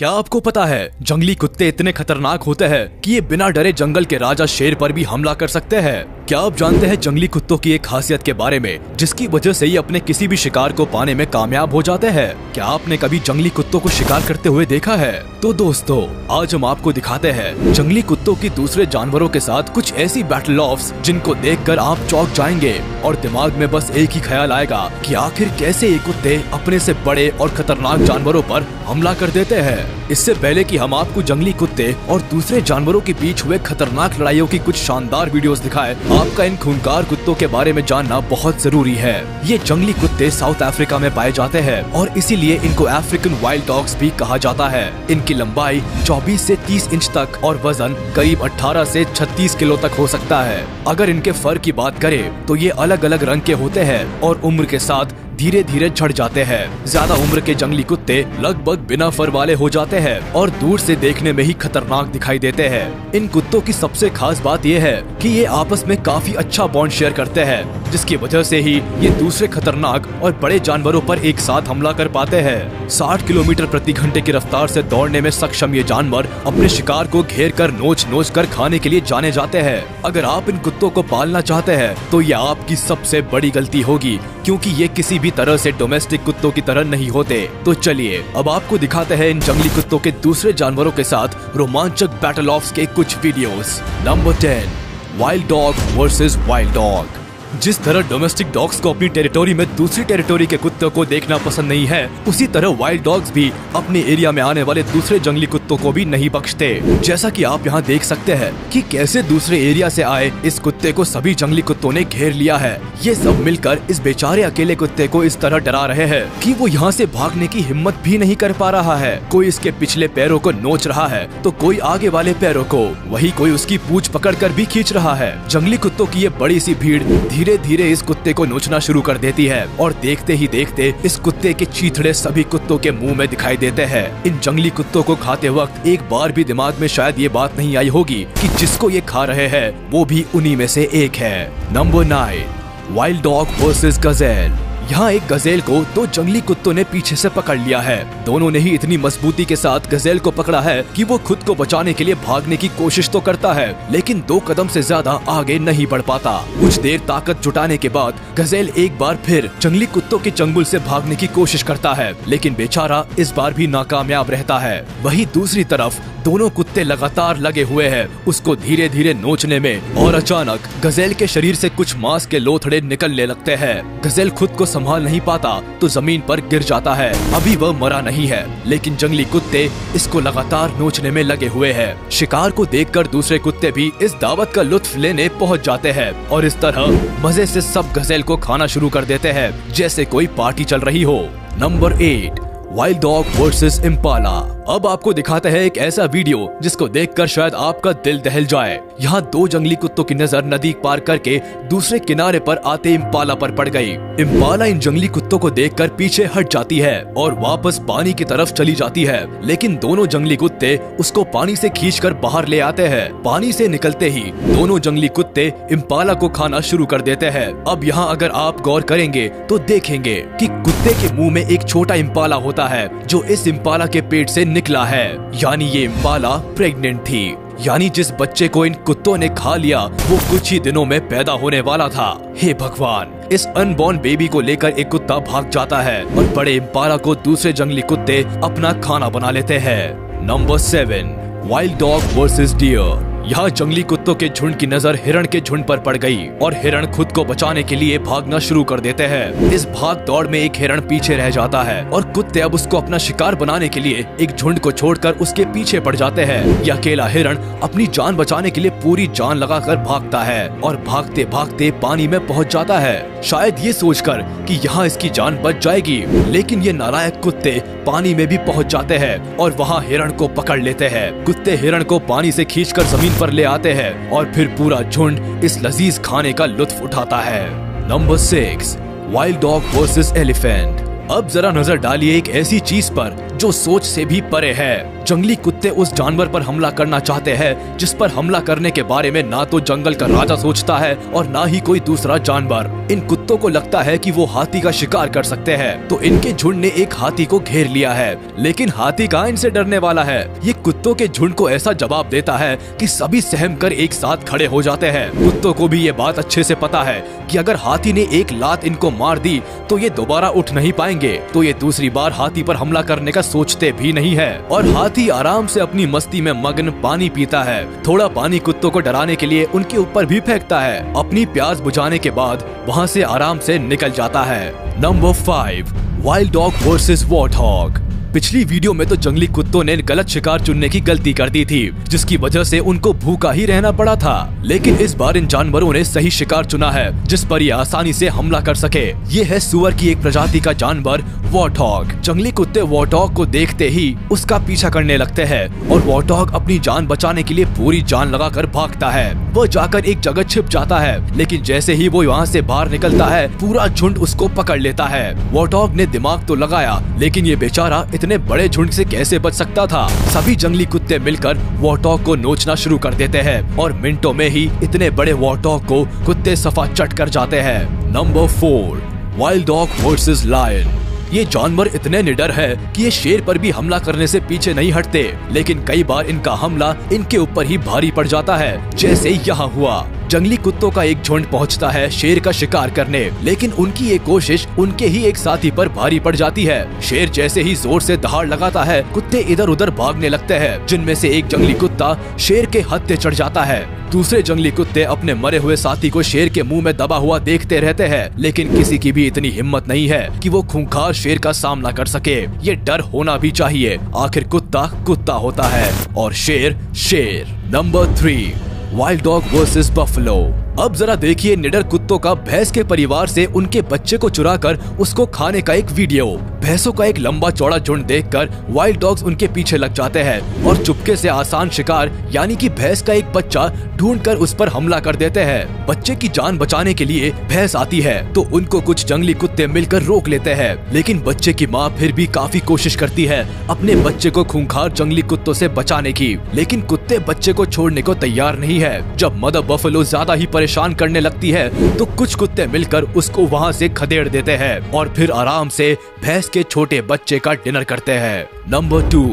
क्या आपको पता है जंगली कुत्ते इतने खतरनाक होते हैं कि ये बिना डरे जंगल के राजा शेर पर भी हमला कर सकते हैं। क्या आप जानते हैं जंगली कुत्तों की एक खासियत के बारे में जिसकी वजह से ये अपने किसी भी शिकार को पाने में कामयाब हो जाते हैं? क्या आपने कभी जंगली कुत्तों को शिकार करते हुए देखा है? तो दोस्तों आज हम आपको दिखाते हैं जंगली कुत्तों की दूसरे जानवरों के साथ कुछ ऐसी बैटल ऑफ्स जिनको देखकर आप चौंक जाएंगे और दिमाग में बस एक ही ख्याल आएगा कि आखिर कैसे ये कुत्ते अपने से बड़े और खतरनाक जानवरों पर हमला कर देते हैं। इससे पहले कि हम आपको जंगली कुत्ते और दूसरे जानवरों के बीच हुए खतरनाक लड़ाइयों की कुछ शानदार वीडियोस दिखाएं, आपका इन खूंखार कुत्तों के बारे में जानना बहुत जरूरी है। ये जंगली कुत्ते साउथ अफ्रीका में पाए जाते हैं और इसीलिए इनको अफ्रीकन वाइल्ड डॉग्स भी कहा जाता है। इनकी लंबाई 24 से 30 इंच तक और वजन करीब 18 से 36 किलो तक हो सकता है। अगर इनके फर की बात करें तो ये अलग अलग रंग के होते हैं और उम्र के साथ धीरे धीरे झड़ जाते हैं। ज्यादा उम्र के जंगली कुत्ते लगभग बिना फर वाले हो जाते हैं और दूर से देखने में ही खतरनाक दिखाई देते हैं। इन कुत्तों की सबसे खास बात यह है कि ये आपस में काफी अच्छा बॉन्ड शेयर करते हैं, जिसकी वजह से ही ये दूसरे खतरनाक और बड़े जानवरों पर एक साथ हमला कर पाते हैं। 60 किलोमीटर प्रति घंटे की रफ्तार से दौड़ने में सक्षम ये जानवर अपने शिकार को घेर कर नोच नोच कर खाने के लिए जाने जाते हैं। अगर आप इन कुत्तों को पालना चाहते हैं तो ये आपकी सबसे बड़ी गलती होगी, क्योंकि ये किसी भी तरह से डोमेस्टिक कुत्तों की तरह नहीं होते। तो चलिए अब आपको दिखाते हैं इन जंगली कुत्तों के दूसरे जानवरों के साथ रोमांचक बैटल ऑफ्स के कुछ videos. Number 10, wild dog versus wild dog. जिस तरह डोमेस्टिक डॉग्स को अपनी टेरिटोरी में दूसरी टेरिटोरी के कुत्तों को देखना पसंद नहीं है, उसी तरह वाइल्ड डॉग्स भी अपने एरिया में आने वाले दूसरे जंगली कुत्तों को भी नहीं बख्शते। जैसा कि आप यहाँ देख सकते हैं कि कैसे दूसरे एरिया से आए इस कुत्ते को सभी जंगली कुत्तों ने घेर लिया है। ये सब मिलकर इस बेचारे अकेले कुत्ते को इस तरह डरा रहे हैं कि वो यहाँ से भागने की हिम्मत भी नहीं कर पा रहा है। कोई इसके पिछले पैरों को नोच रहा है तो कोई आगे वाले पैरों को, वही कोई उसकी पूंछ पकड़कर भी खींच रहा है। जंगली कुत्तों की ये बड़ी सी भीड़ धीरे धीरे इस कुत्ते को नोचना शुरू कर देती है और देखते ही देखते इस कुत्ते के चीथड़े सभी कुत्तों के मुंह में दिखाई देते हैं। इन जंगली कुत्तों को खाते वक्त एक बार भी दिमाग में शायद ये बात नहीं आई होगी कि जिसको ये खा रहे हैं वो भी उन्हीं में से एक है। Number 9, wild dog versus Gazelle. यहाँ एक गजेल को दो जंगली कुत्तों ने पीछे से पकड़ लिया है। दोनों ने ही इतनी मजबूती के साथ गजेल को पकड़ा है कि वो खुद को बचाने के लिए भागने की कोशिश तो करता है, लेकिन 2 कदम से ज्यादा आगे नहीं बढ़ पाता। कुछ देर ताकत जुटाने के बाद गजेल एक बार फिर जंगली कुत्तों के चंगुल से भागने की कोशिश करता है, लेकिन बेचारा इस बार भी नाकामयाब रहता है। वहीं दूसरी तरफ दोनों कुत्ते लगातार लगे हुए हैं उसको धीरे धीरे नोचने में, और अचानक गजेल के शरीर से कुछ मांस के लोथड़े निकलने लगते हैं। गजेल खुद को संभाल नहीं पाता तो जमीन पर गिर जाता है। अभी वह मरा नहीं है, लेकिन जंगली कुत्ते इसको लगातार नोचने में लगे हुए हैं। शिकार को देखकर दूसरे कुत्ते भी इस दावत का लुत्फ लेने पहुंच जाते हैं और इस तरह मजे से सब गजेल को खाना शुरू कर देते हैं जैसे कोई पार्टी चल रही हो। Number 8, wild dog versus Impala. अब आपको दिखाते हैं एक ऐसा वीडियो जिसको देखकर शायद आपका दिल दहल जाए। यहाँ 2 जंगली कुत्तों की नजर नदी पार करके दूसरे किनारे पर आते इम्पाला पर पड़ गई। इम्पाला इन जंगली कुत्तों को देखकर पीछे हट जाती है और वापस पानी की तरफ चली जाती है, लेकिन दोनों जंगली कुत्ते उसको पानी से खींचकर बाहर ले आते हैं। पानी से निकलते ही दोनों जंगली कुत्ते इम्पाला को खाना शुरू कर देते हैं। अब यहाँ अगर आप गौर करेंगे तो देखेंगे कि कुत्ते के मुंह में एक छोटा इम्पाला होता है जो इस इम्पाला के पेट से निकला है, यानी ये इम्पाला प्रेग्नेंट थी। यानी जिस बच्चे को इन कुत्तों ने खा लिया वो कुछ ही दिनों में पैदा होने वाला था। हे भगवान, इस अनबॉर्न बेबी को लेकर एक कुत्ता भाग जाता है और बड़े इम्पाला को दूसरे जंगली कुत्ते अपना खाना बना लेते हैं। Number 7, wild dog versus deer. यहाँ जंगली कुत्तों के झुंड की नजर हिरण के झुंड पर पड़ गई और हिरण खुद को बचाने के लिए भागना शुरू कर देते हैं। इस भाग दौड़ में एक हिरण पीछे रह जाता है और कुत्ते अब उसको अपना शिकार बनाने के लिए एक झुंड को छोड़कर उसके पीछे पड़ जाते हैं। यह अकेला हिरण अपनी जान बचाने के लिए पूरी जान लगाकर भागता है और भागते भागते पानी में पहुँच जाता है, शायद ये सोचकर कि यहाँ इसकी जान बच जाएगी। लेकिन ये नालायक कुत्ते पानी में भी पहुँच जाते हैं और वहाँ हिरण को पकड़ लेते हैं। कुत्ते हिरण को पानी से खींचकर जमीन पर ले आते हैं और फिर पूरा झुंड इस लजीज खाने का लुत्फ उठाता है। Number 6, wild dog versus elephant. अब जरा नजर डालिए एक ऐसी चीज पर जो सोच से भी परे है। जंगली कुत्ते उस जानवर पर हमला करना चाहते हैं जिस पर हमला करने के बारे में ना तो जंगल का राजा सोचता है और ना ही कोई दूसरा जानवर। इन कुत्तों को लगता है कि वो हाथी का शिकार कर सकते हैं, तो इनके झुंड ने एक हाथी को घेर लिया है, लेकिन हाथी कहाँ इनसे डरने वाला है। ये कुत्तों के झुंड को ऐसा जवाब देता है कि सभी सहम कर एक साथ खड़े हो जाते हैं। कुत्तों को भी ये बात अच्छे से पता है कि अगर हाथी ने एक लात इनको मार दी तो ये दोबारा उठ नहीं पाएंगे, तो ये दूसरी बार हाथी पर हमला करने का सोचते भी नहीं है। और हाथी आराम से अपनी मस्ती में मग्न पानी पीता है। थोड़ा पानी कुत्तों को डराने के लिए उनके ऊपर भी फेंकता है। अपनी प्यास बुझाने के बाद वहाँ से आराम से निकल जाता है। Number 5, wild dog versus warthog. पिछली वीडियो में तो जंगली कुत्तों ने गलत शिकार चुनने की गलती कर दी थी, जिसकी वजह से उनको भूखा ही रहना पड़ा था। लेकिन इस बार इन जानवरों ने सही शिकार चुना है जिस पर ये आसानी से हमला कर सके। ये है सुअर की एक प्रजाति का जानवर वॉर्थॉग। जंगली कुत्ते वॉर्थॉग को देखते ही उसका पीछा करने लगते हैं और वॉर्थॉग अपनी जान बचाने के लिए पूरी जान लगाकर भागता है। वो जाकर एक जगह छिप जाता है, लेकिन जैसे ही वो वहाँ से बाहर निकलता है पूरा झुंड उसको पकड़ लेता है। वॉर्थॉग ने दिमाग तो लगाया, लेकिन ये बेचारा इतने बड़े झुंड से कैसे बच सकता था। सभी जंगली कुत्ते मिलकर वॉर्थॉग को नोचना शुरू कर देते हैं और मिनटों में ही इतने बड़े वॉर्थॉग को कुत्ते सफा चट कर जाते हैं। Number 4, wild dog versus lion. ये जानवर इतने निडर है कि ये शेर पर भी हमला करने से पीछे नहीं हटते, लेकिन कई बार इनका हमला इनके ऊपर ही भारी पड़ जाता है, जैसे यहाँ हुआ। जंगली कुत्तों का एक झुंड पहुंचता है शेर का शिकार करने, लेकिन उनकी ये कोशिश उनके ही एक साथी पर भारी पड़ जाती है। शेर जैसे ही जोर से दहाड़ लगाता है, कुत्ते इधर उधर भागने लगते हैं, जिनमें से एक जंगली कुत्ता शेर के हत्थे चढ़ जाता है। दूसरे जंगली कुत्ते अपने मरे हुए साथी को शेर के मुंह में दबा हुआ देखते रहते हैं, लेकिन किसी की भी इतनी हिम्मत नहीं है कि वो खूंखार शेर का सामना कर सके। ये डर होना भी चाहिए, आखिर कुत्ता कुत्ता होता है और शेर शेर। Number 3, wild dog versus buffalo. अब जरा देखिए निडर कुत्तों का भैंस के परिवार से उनके बच्चे को चुराकर उसको खाने का एक वीडियो। भैंसों का एक लंबा चौड़ा झुंड देखकर वाइल्ड डॉग्स उनके पीछे लग जाते हैं और चुपके से आसान शिकार यानी कि भैंस का एक बच्चा ढूंढकर उस पर हमला कर देते हैं। बच्चे की जान बचाने के लिए भैंस आती है तो उनको कुछ जंगली कुत्ते मिलकर रोक लेते हैं, लेकिन बच्चे की माँ फिर भी काफी कोशिश करती है अपने बच्चे को खूंखार जंगली कुत्तों से बचाने की, लेकिन कुत्ते बच्चे को छोड़ने को तैयार नहीं है। जब मदर बफलो ज्यादा ही परेशान करने लगती है तो कुछ कुत्ते मिलकर उसको वहाँ से खदेड़ देते हैं और फिर आराम से भैंस के छोटे बच्चे का डिनर करते हैं। नंबर 2,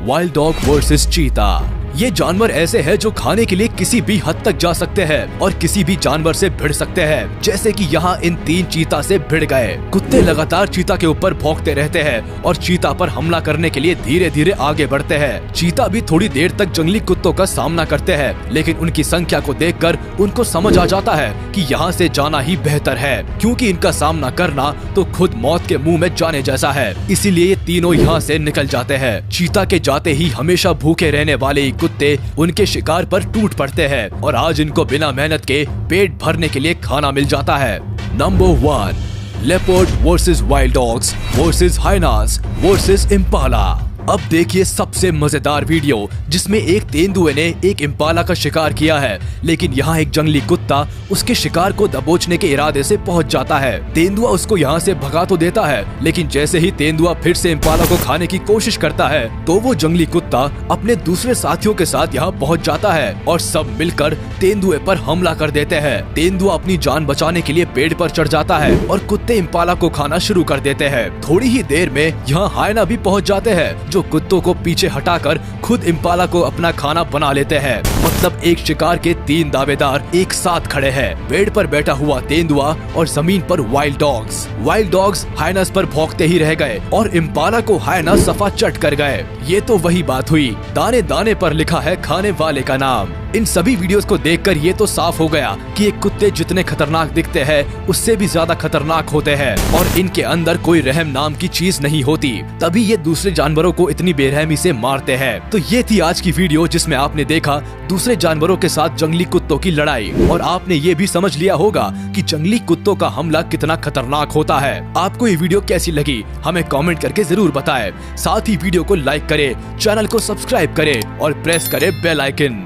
वाइल्ड डॉग वर्सेस चीता। ये जानवर ऐसे हैं जो खाने के लिए किसी भी हद तक जा सकते हैं और किसी भी जानवर से भिड़ सकते हैं, जैसे कि यहाँ इन 3 चीता से भिड़ गए। कुत्ते लगातार चीता के ऊपर भौंकते रहते हैं और चीता पर हमला करने के लिए धीरे धीरे आगे बढ़ते हैं। चीता भी थोड़ी देर तक जंगली कुत्तों का सामना करते हैं, लेकिन उनकी संख्या को देखकर उनको समझ आ जाता है कि यहाँ से जाना ही बेहतर है, क्योंकि इनका सामना करना तो खुद मौत के मुँह में जाने जैसा है। इसीलिए ये तीनों यहाँ से निकल जाते हैं। चीता के जाते ही हमेशा भूखे रहने वाले कुत्ते उनके शिकार पर टूट पड़ते हैं और आज इनको बिना मेहनत के पेट भरने के लिए खाना मिल जाता है। Number 1, leopard versus wild dogs versus hyenas versus Impala. अब देखिए सबसे मजेदार वीडियो जिसमें एक तेंदुए ने एक इम्पाला का शिकार किया है, लेकिन यहाँ एक जंगली कुत्ता उसके शिकार को दबोचने के इरादे से पहुँच जाता है। तेंदुआ उसको यहाँ से भगा तो देता है, लेकिन जैसे ही तेंदुआ फिर से इम्पाला को खाने की कोशिश करता है तो वो जंगली कुत्ता अपने दूसरे साथियों के साथ यहाँ पहुँच जाता है और सब मिलकर तेंदुए पर हमला कर देते हैं। तेंदुआ अपनी जान बचाने के लिए पेड़ पर चढ़ जाता है और कुत्ते इम्पाला को खाना शुरू कर देते हैं। थोड़ी ही देर में यहाँ हायना भी पहुँच जाते हैं जो कुत्तों को पीछे हटाकर खुद इम्पाला को अपना खाना बना लेते हैं। मतलब एक शिकार के 3 दावेदार एक साथ खड़े हैं, पेड़ पर बैठा हुआ तेंदुआ और जमीन पर wild dogs. Wild dogs hyenas पर भौंकते ही रह गए और इम्पाला को हाइना सफा चट कर गए। ये तो वही बात हुई, दाने दाने पर लिखा है खाने वाले का नाम। इन सभी वीडियोस को देखकर ये तो साफ हो गया कि ये कुत्ते जितने खतरनाक दिखते हैं उससे भी ज्यादा खतरनाक होते हैं और इनके अंदर कोई रहम नाम की चीज नहीं होती, तभी ये दूसरे जानवरों को इतनी बेरहमी से मारते हैं। तो ये थी आज की वीडियो जिसमें आपने देखा दूसरे जानवरों के साथ जंगली कुत्तों की लड़ाई और आपने ये भी समझ लिया होगा कि जंगली कुत्तों का हमला कितना खतरनाक होता है। आपको ये वीडियो कैसी लगी हमें कमेंट करके जरूर बताएं। साथ ही वीडियो को लाइक करें, चैनल को सब्सक्राइब करें और प्रेस करें बेल आइकन।